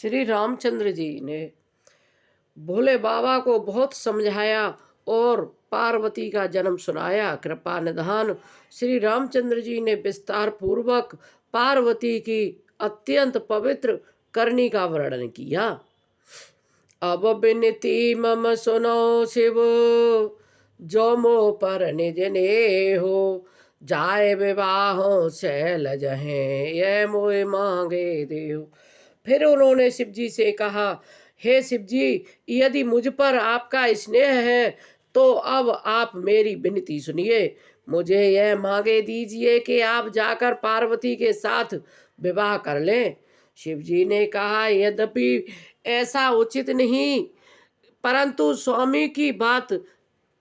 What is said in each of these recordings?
श्री रामचंद्र जी ने भोले बाबा को बहुत समझाया और पार्वती का जन्म सुनाया। कृपा निधान श्री रामचंद्र जी ने विस्तार पूर्वक पार्वती की अत्यंत पवित्र करनी का वर्णन किया। अब बिनती मम सुनो शिव, जो मो पर निज ने हो, जाए विवाहों शैलज हैं, ये मोए मांगे देव। फिर उन्होंने शिव जी से कहा, हे शिव जी, यदि मुझ पर आपका स्नेह है तो अब आप मेरी विनती सुनिए। मुझे यह मांगे दीजिए कि आप जाकर पार्वती के साथ विवाह कर लें। शिव जी ने कहा, यद्यपि ऐसा उचित नहीं, परंतु स्वामी की बात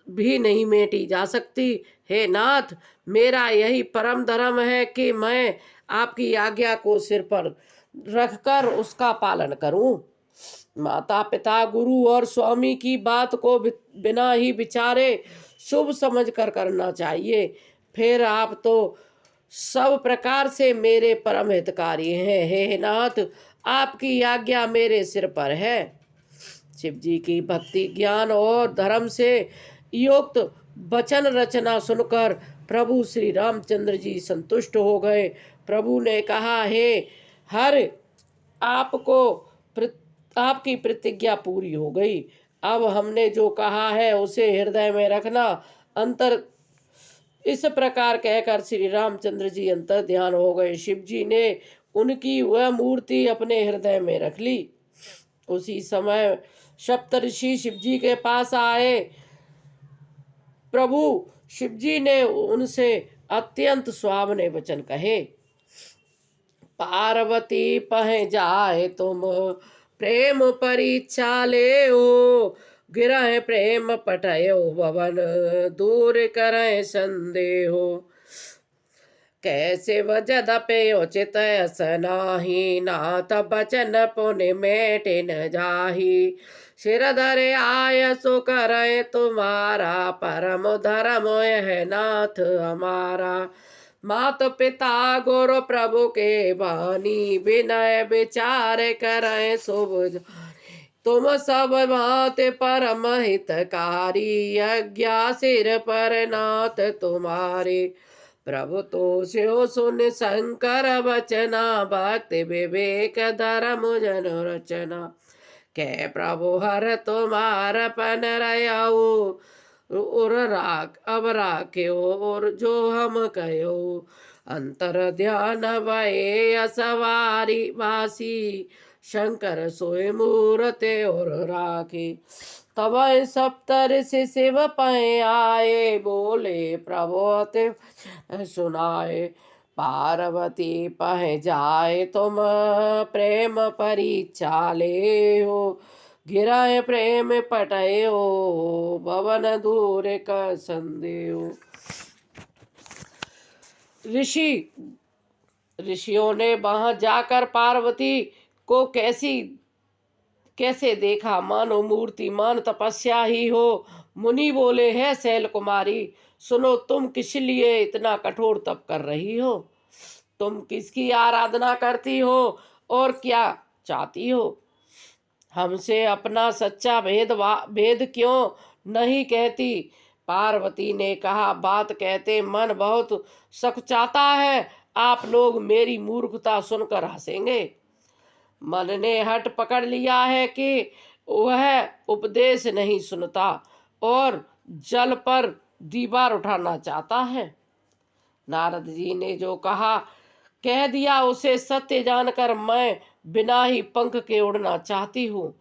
भी नहीं मेटी जा सकती। हे नाथ, मेरा यही परम धर्म है कि मैं आपकी आज्ञा को सिर पर रखकर उसका पालन करूं। माता पिता गुरु और स्वामी की बात को बिना ही विचारे शुभ समझकर करना चाहिए। फिर आप तो सब प्रकार से मेरे परम हितकारी हैं। हे नाथ, आपकी आज्ञा मेरे सिर पर है। शिव जी की भक्ति ज्ञान और धर्म से युक्त वचन रचना सुनकर प्रभु श्री रामचंद्र जी संतुष्ट हो गए। प्रभु ने कहा, हे हर, आपकी प्रतिज्ञा पूरी हो गई। अब हमने जो कहा है उसे हृदय में रखना। अंतर इस प्रकार कहकर श्री रामचंद्र जी अंतर ध्यान हो गए। शिव जी ने उनकी वह मूर्ति अपने हृदय में रख ली। उसी समय सप्तऋषि शिव जी के पास आए। प्रभु शिव जी ने उनसे अत्यंत सुहावने वचन कहे। पार्वती पह जाए तुम, प्रेम परीक्षा ले हो, गिरह प्रेम पटयो भवन, दूर करें संदेहो। कैसे वजदपे उचित असनाही, नाथ बचन पुण्य मेटे न जाही। सिर धरे आय सो करे तुम्हारा, परम धर्म यह नाथ हमारा। मात पिता गुरु प्रभु के बानी, विनय विचार करें शुभ। तुम सब भांत परम हितकारी, यज्ञा सिर पर नाथ तुम्हारे। प्रभु तो स्यो सुन शंकर वचना, भक्ति विवेक धर्म जन रचना। कै प्रभु हर तुम्हार पन रयाऊ, और अब राख्यो और जो हम कहो। अंतर ध्यान भये असवारी वासी, शंकर सोए मूर्ते और राखे। तब सप्तऋषि शिव पै आए, बोले प्रभु सुनाए। पार्वती पह जाए तुम, प्रेम परीक्षा ले हो, गिराए प्रेम पटयो भवन, दूर का संदेहो। ऋषियों ने वहां जाकर पार्वती को कैसे देखा, मानो मूर्तिमान तपस्या ही हो। मुनि बोले, है शैल कुमारी, सुनो, तुम किस लिए इतना कठोर तप कर रही हो? तुम किसकी आराधना करती हो और क्या चाहती हो? हमसे अपना सच्चा भेद क्यों नहीं कहती? पार्वती ने कहा, बात कहते मन बहुत सकुचाता है। आप लोग मेरी मूर्खता सुनकर हंसेंगे। मन ने हट पकड़ लिया है कि वह उपदेश नहीं सुनता और जल पर दीवार उठाना चाहता है। नारद जी ने जो कह दिया उसे सत्य जानकर मैं बिना ही पंख के उड़ना चाहती हूँ।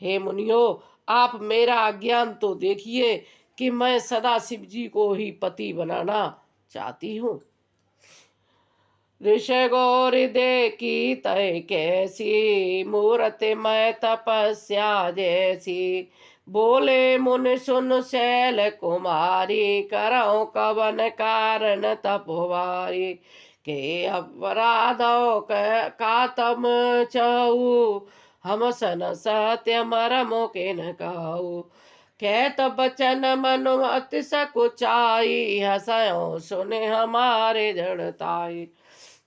हे मुनियो, आप मेरा अज्ञान तो देखिए कि मैं सदा शिव जी को ही पति बनाना चाहती हूँ। ऋष गौर देखी तय कैसी, मूर्ति मैं तपस्या जैसी। बोले मुनि सुन शैल कुमारी, करौ कवन कारण तपवारी। के अपराधों का तम चाऊ, हम सन सत्य मरमो के न काऊ। कहत बचन मनु अति सकुचाई, हसयो सुने हमारे जड़ताई।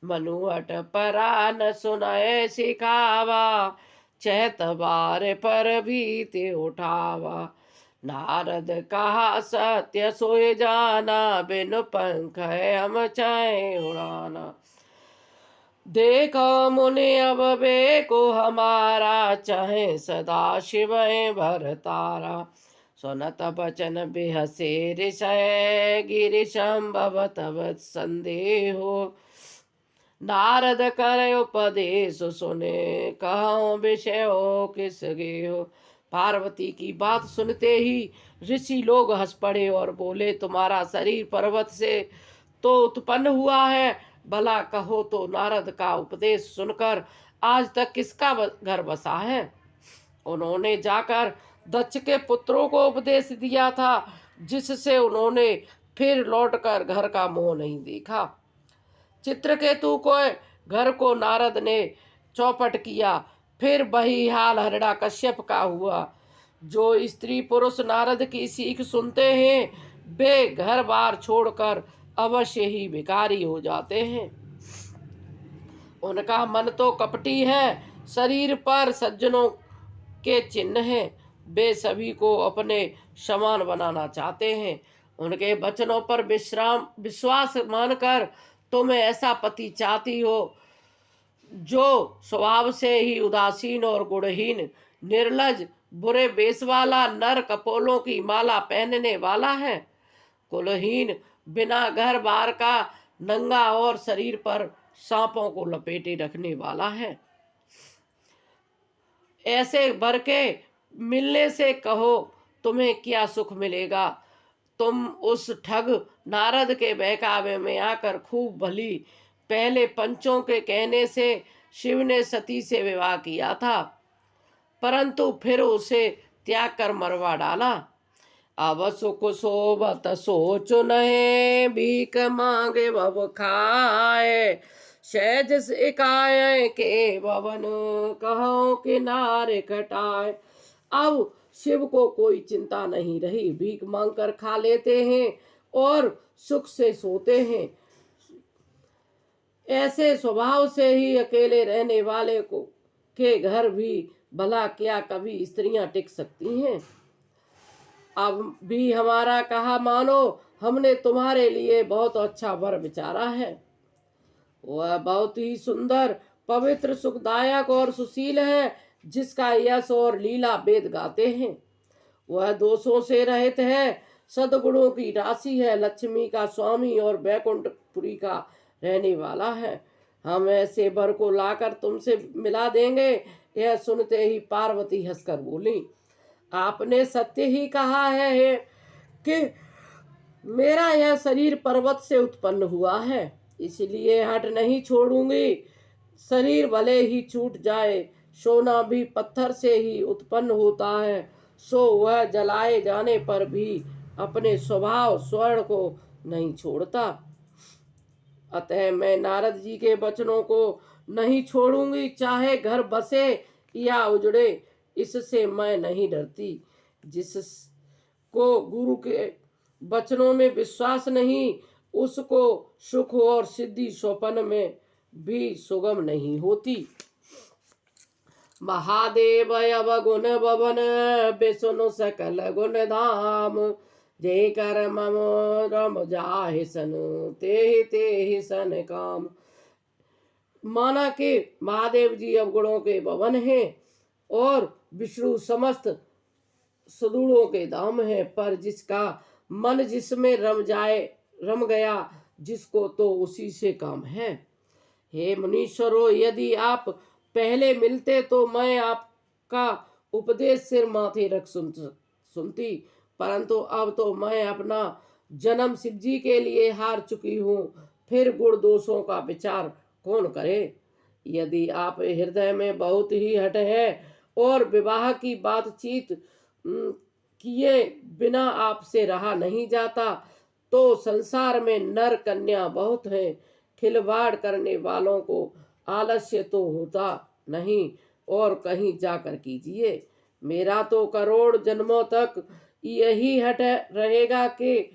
मनु अट परा न सुनय सिखावा, चहत बार पर भीति उठावा। नारद कहा सत्य सोए जाना, बिन पंख है हम चाहे उड़ाना। देखो मुनि अब बे को हमारा, चाहे सदा शिव भर तारा। सुनत बचन बिहसे ऋषय, गिरिशंभव तब संदेहो। नारद कर उपदेश सुने, कहो विषय हो किस गेहो। पार्वती की बात सुनते ही ऋषि लोग हंस पड़े और बोले, तुम्हारा शरीर पर्वत से तो उत्पन्न हुआ है, भला कहो तो नारद का उपदेश सुनकर आज तक किसका घर बसा है। उन्होंने जाकर दक्ष के पुत्रों को उपदेश दिया था, जिससे उन्होंने फिर लौटकर घर का मुंह नहीं देखा। चित्रकेतु को घर को नारद ने चौपट किया, फिर वही हाल हिरण्यकश्यप का हुआ। जो स्त्री पुरुष नारद की सीख सुनते हैं, वे घर बार छोड़कर अवश्य ही भिखारी हो जाते हैं। उनका मन तो कपटी है, शरीर पर सज्जनों के चिन्ह हैं। वे सभी को अपने समान बनाना चाहते हैं। उनके वचनों पर विश्वास मानकर तुम ऐसा पति चाहती हो जो स्वभाव से ही उदासीन और गुणहीन, निर्लज, बुरे बेस वाला, नर कपोलों की माला पहनने वाला है, कुलहीन, बिना घर बार का, नंगा और शरीर पर सांपों को लपेटे रखने वाला है। ऐसे वर के मिलने से कहो तुम्हें क्या सुख मिलेगा। तुम उस ठग नारद के बहकावे में आकर खूब भली, पहले पंचों के कहने से शिव ने सती से विवाह किया था, परंतु फिर उसे त्याग कर मरवा डाला। अब सुख सोबत सोच नहे, भीख मांगे भव खाए। सहज सिकाय के भवन, कहो किनारे कटाए। अब शिव को कोई चिंता नहीं रही, भीख मांग कर खा लेते हैं और सुख से सोते हैं। ऐसे स्वभाव से ही अकेले रहने वाले को के घर भी भला क्या कभी स्त्रियां टिक सकती हैं। अब भी हमारा कहा मानो, हमने तुम्हारे लिए बहुत अच्छा वर विचारा है। वह बहुत ही सुंदर, पवित्र, सुखदायक और सुशील है, जिसका यश और लीला वेद गाते हैं। वह दोषों से रहित है, सद्गुणों की राशि है, लक्ष्मी का स्वामी और वैकुंठपुरी का रहने वाला है। हम ऐसे वर को लाकर तुमसे मिला देंगे। यह सुनते ही पार्वती हंसकर बोली, आपने सत्य ही कहा है कि मेरा यह शरीर पर्वत से उत्पन्न हुआ है, इसलिए हट नहीं छोड़ूंगी। शरीर भले ही छूट जाए, सोना भी पत्थर से ही उत्पन्न होता है, सो वह जलाए जाने पर भी अपने स्वभाव स्वर्ण को नहीं छोड़ता। अतः मैं नारद जी के वचनों को नहीं छोड़ूंगी, चाहे घर बसे या उजड़े, इससे मैं नहीं डरती। जिसको गुरु के वचनों में विश्वास नहीं, उसको सुख और सिद्धि स्वप्न में भी सुगम नहीं होती। महादेव अवगुण भवन, विष्णु सकल गुण धाम। जे कर मम रम जाहि सन, ते सन काम। माना कि महादेव जी अवगुणों के भवन हैं और विष्णु समस्त सुदूरों के धाम है, पर जिसका मन जिसमें रम गया, जिसको तो उसी से काम है। हे मुनीश्वरों, यदि आप पहले मिलते तो मैं आपका उपदेश सिर माथे रख सुनती, परंतु अब तो मैं अपना जन्म शिव जी के लिए हार चुकी हूँ, फिर गुण दोषों का विचार कौन करे। यदि आप हृदय में बहुत ही हट है और विवाह की बातचीत किए बिना आपसे रहा नहीं जाता, तो संसार में नर कन्या बहुत हैं। खिलवाड़ करने वालों को आलस्य तो होता नहीं, और कहीं जाकर कीजिए। मेरा तो करोड़ जन्मों तक यही हट रहेगा कि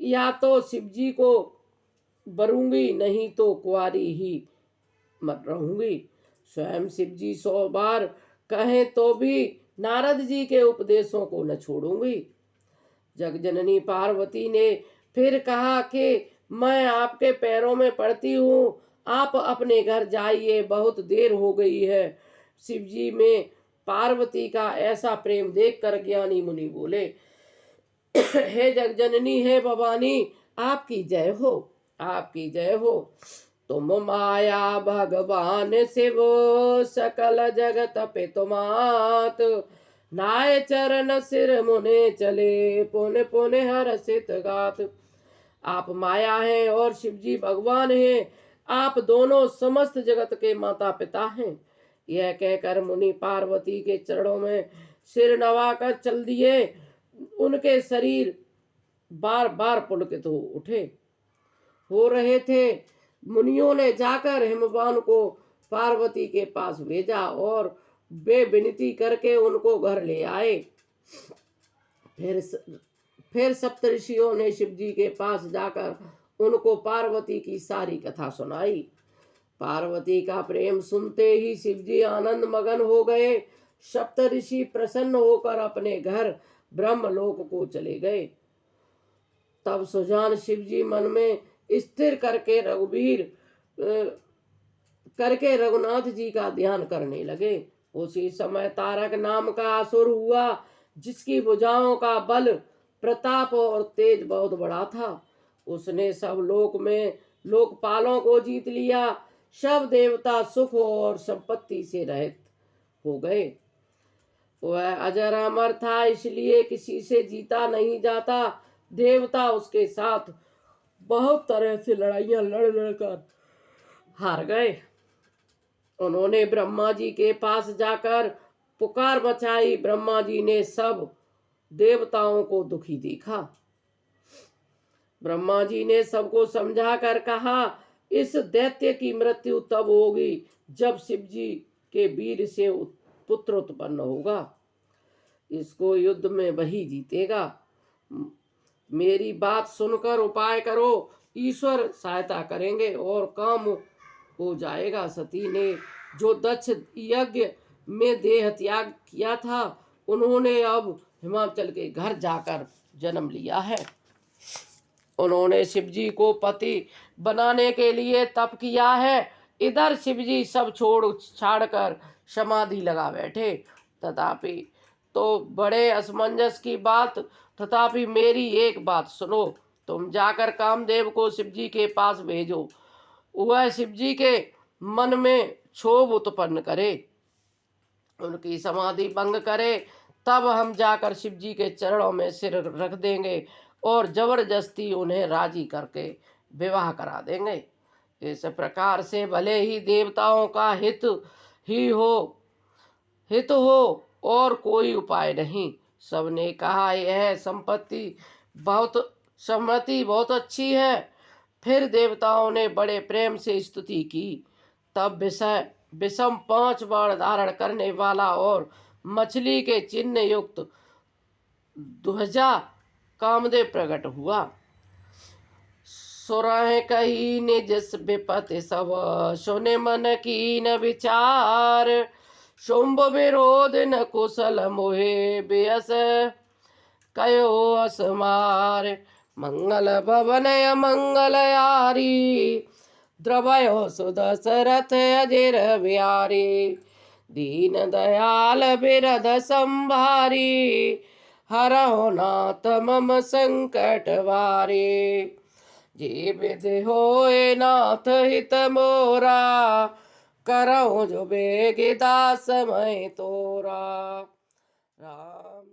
या तो शिव जी को वरूंगी, नहीं तो कुंवारी ही मत रहूंगी। स्वयं शिव जी 100 बार कहें तो भी नारद जी के उपदेशों को न छोड़ूंगी। जगजननी पार्वती ने फिर कहा कि मैं आपके पैरों में पड़ती हूँ, आप अपने घर जाइए, बहुत देर हो गई है। शिवजी में पार्वती का ऐसा प्रेम देखकर ज्ञानी मुनि बोले, हे जगजननी, हे भवानी, आपकी जय हो, आपकी जय हो। तुम माया भगवान शिव, सकल जगत पे तुमात, नाय चरण सिर मुने चले, पुन पुन हर्षित गात। आप माया हैं और शिवजी भगवान हैं, आप दोनों समस्त जगत के माता पिता हैं। यह कहकर मुनि पार्वती के चरणों में सिर नवाकर चल दिए। उनके शरीर बार बार पुलकित हो रहे थे। मुनियों ने जाकर हिमवान को पार्वती के पास भेजा और वे विनती करके उनको घर ले आए। फिर सप्तऋषियों ने शिवजी के पास जाकर उनको पार्वती की सारी कथा सुनाई। पार्वती का प्रेम सुनते ही शिवजी आनंद मगन हो गए। सप्तऋषि प्रसन्न होकर अपने घर ब्रह्मलोक को चले गए। तब सुजान शिवजी मन में स्थिर करके रघुनाथ जी का ध्यान करने लगे। उसी समय तारक नाम का असुर हुआ, जिसकी भुजाओं का बल, प्रताप और तेज बहुत बड़ा था। उसने सब लोकपालों को जीत लिया। सब देवता सुख और संपत्ति से रहित हो गए। वह अजर अमर था, इसलिए किसी से जीता नहीं जाता। देवता उसके साथ बहुत तरह से लड़ाइयां लड़कर हार गए। उन्होंने ब्रह्मा जी के पास जाकर पुकार मचाई। ब्रह्मा जी ने सब देवताओं को दुखी देखा। ब्रह्मा जी ने सबको समझा कर कहा, इस दैत्य की मृत्यु तब होगी जब शिव जी के वीर से पुत्र उत्पन्न होगा। इसको युद्ध में वही जीतेगा। मेरी बात सुनकर उपाय करो, ईश्वर सहायता करेंगे और काम हो जाएगा। सती ने जो दक्ष यज्ञ में देह त्याग किया था, उन्होंने अब हिमाचल के घर जाकर जन्म लिया है। उन्होंने शिवजी को पति बनाने के लिए तप किया है। इधर शिवजी सब छाड़ कर समाधि लगा बैठे। तथापि तो बड़े असमंजस की बात, तथापि मेरी एक बात सुनो। तुम जाकर कामदेव को शिवजी के पास भेजो। वह शिवजी के मन में क्षोभ उत्पन्न करे, उनकी समाधि भंग करे, तब हम जाकर शिवजी के चरणों में सिर रख देंगे और जबरदस्ती उन्हें राजी करके विवाह करा देंगे। इस प्रकार से भले ही देवताओं का हित हो और कोई उपाय नहीं। सबने कहा, यह सम्मति बहुत अच्छी है। फिर देवताओं ने बड़े प्रेम से स्तुति की। तब विषम 5 बाण धारण करने वाला और मछली के चिन्ह युक्त ध्वजा कामदेव प्रकट हुआ। सुरह कही निज विपति सब, सुने मन की न विचार, शुंभ विरोध न कुशल मोहे, बेअस कयो असमार, मंगल भवन अमंगल यारी, द्रवयो सुदशरथ अजिर बिहारी, दीन दयाल बिरध संभारी, हरहो नाथ मम संकट वारी, जे विधि होए नाथ हित मोरा, करहु जो बेगिदा समय तोरा। राम